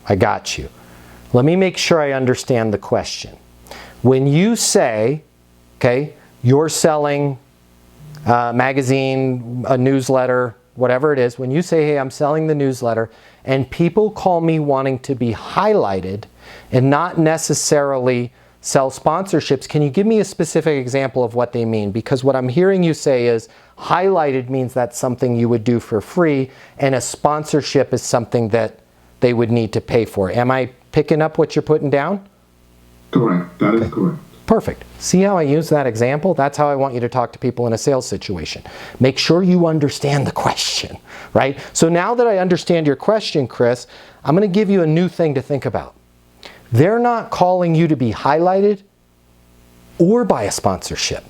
I got you. Let me make sure I understand the question. When you say, okay, you're selling a magazine, a newsletter, whatever it is, when you say, hey, I'm selling the newsletter, and people call me wanting to be highlighted and not necessarily sell sponsorships, can you give me a specific example of what they mean? Because what I'm hearing you say is highlighted means that's something you would do for free, and a sponsorship is something that they would need to pay for. Am I picking up what you're putting down? Correct. That is correct. Perfect. See how I use that example? That's how I want you to talk to people in a sales situation. Make sure you understand the question, right? So now that I understand your question, Chris, I'm going to give you a new thing to think about. They're not calling you to be highlighted or buy a sponsorship.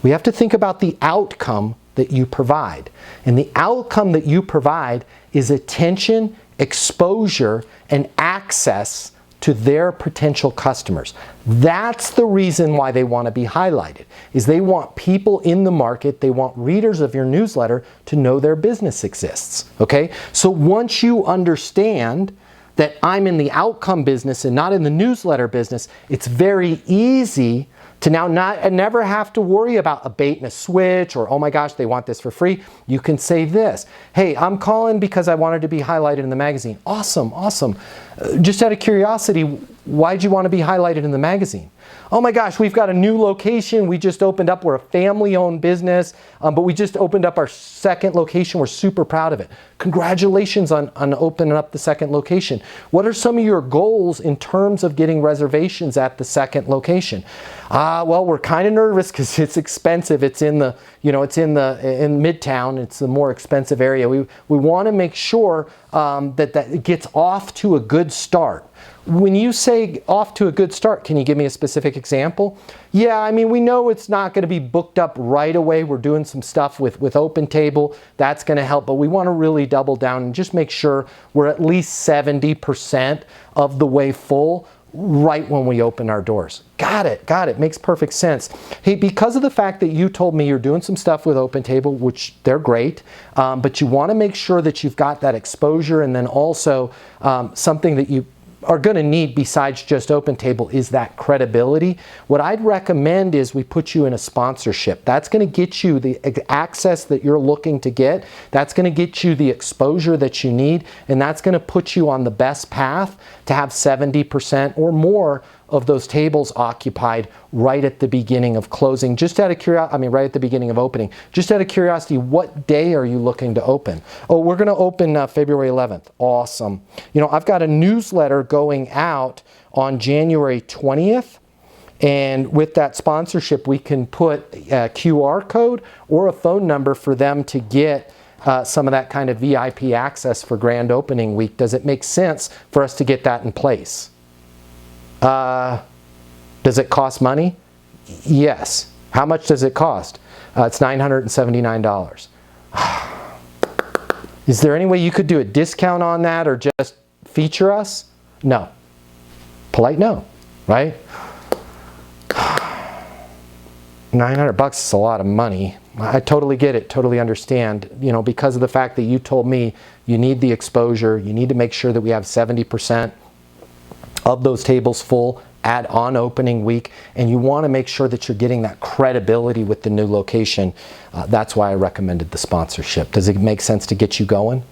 We have to think about the outcome that you provide. And the outcome that you provide is attention, exposure, and access to their potential customers. That's the reason why they want to be highlighted, is they want people in the market, they want readers of your newsletter to know their business exists, okay? So once you understand that I'm in the outcome business and not in the newsletter business, it's very easy to now never have to worry about a bait and a switch or, oh my gosh, they want this for free. You can say this, hey, I'm calling because I wanted to be highlighted in the magazine. Awesome, awesome. Just out of curiosity, why'd you want to be highlighted in the magazine? Oh my gosh, we've got a new location. We just opened up. We're a family-owned business, but we just opened up our second location. We're super proud of it. Congratulations on opening up the second location. What are some of your goals in terms of getting reservations at the second location? Well, we're kind of nervous because it's expensive. It's in the, it's in Midtown. It's the more expensive area. We want to make sure that it gets off to a good start. When you say off to a good start, can you give me a specific example? Yeah, I mean, we know it's not going to be booked up right away. We're doing some stuff with OpenTable. That's going to help, but we want to really double down and just make sure we're at least 70% of the way full right when we open our doors. Got it. Makes perfect sense. Hey, because of the fact that you told me you're doing some stuff with OpenTable, which they're great, but you want to make sure that you've got that exposure, and then also something that you are going to need besides just OpenTable is that credibility. What I'd recommend is we put you in a sponsorship. That's going to get you the access that you're looking to get. That's going to get you the exposure that you need, and that's going to put you on the best path to have 70% or more of those tables occupied right at the beginning of closing. Just out of curiosity, right at the beginning of opening. Just out of curiosity, what day are you looking to open? Oh, we're going to open February 11th. Awesome. I've got a newsletter going out on January 20th. And with that sponsorship, we can put a QR code or a phone number for them to get some of that kind of VIP access for grand opening week. Does it make sense for us to get that in place? Does it cost money? Yes. How much does it cost? It's $979. Is there any way you could do a discount on that or just feature us? No. Polite no, right? $900 is a lot of money. I totally get it, totally understand. Because of the fact that you told me you need the exposure, you need to make sure that we have 70% of those tables full on opening week, and you want to make sure that you're getting that credibility with the new location. That's why I recommended the sponsorship. Does it make sense to get you going?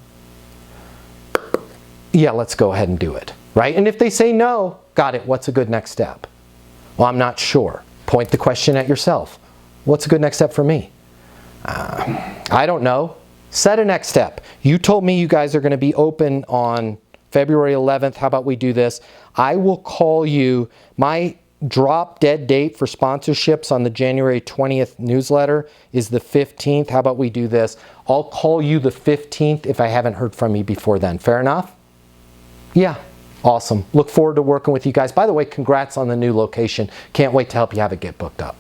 Yeah, let's go ahead and do it, right? And if they say no, got it, what's a good next step? Well, I'm not sure. Point the question at yourself. What's a good next step for me? I don't know. Set a next step. You told me you guys are going to be open on February 11th. How about we do this? I will call you. My drop dead date for sponsorships on the January 20th newsletter is the 15th. How about we do this? I'll call you the 15th if I haven't heard from you before then. Fair enough? Yeah. Awesome. Look forward to working with you guys. By the way, congrats on the new location. Can't wait to help you have it get booked up.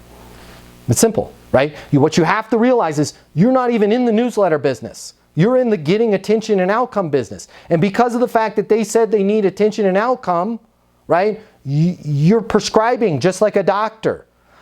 It's simple, right? What you have to realize is you're not even in the newsletter business. You're in the getting attention and outcome business. And because of the fact that they said they need attention and outcome, right, you're prescribing just like a doctor.